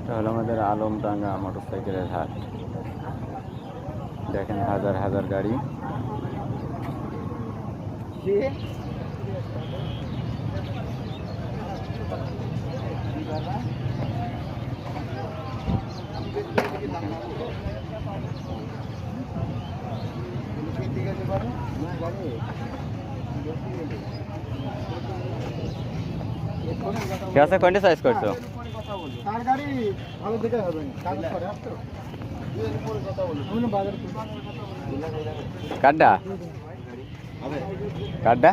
এটা হলো আমাদের আলমডাঙ্গা মোটরসাইকেলের হাট। দেখেন হাজার হাজার গাড়ি। ঠিক আছে, কোনটা সাইজ করছো? কার গাড়ি ভালো দেখে হবে কাগজ করে আসতো আমি বাজার কাড্ডা কাড্ডা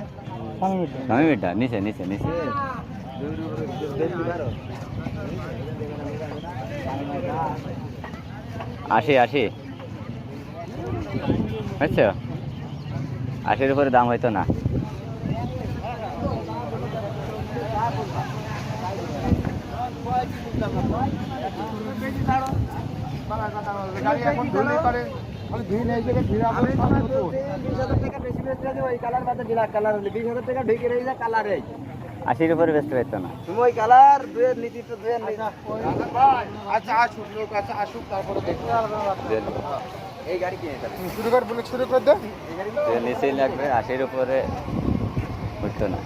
আমি আমি বেটা নিচে নিচে নিচে আশি আশি আচ্ছা, 80-র উপরে দাম হইতো না। গাড়ি এখন ধুলি করে খালি ধুই নেই যে ভিড়া আমি 20,000 টাকা বেশি বেচতে দিই ওই কালার বাদে ব্ল্যাক কালার হলে 20,000 টাকা ঢুকে রই যা কালারে 80-র উপরে বেচতে পারতো না। তুমি ওই কালার দুয়ের নীতি তো দুয়ের নীতি আচ্ছা আসুক লোক আচ্ছা আসুক তারপরে দেখো এই গাড়ি কিনে যাবে শুরু কর বলে শুরু করে দে এই গাড়ি নিচেই লাগবে, 80-র উপরে হইতো না।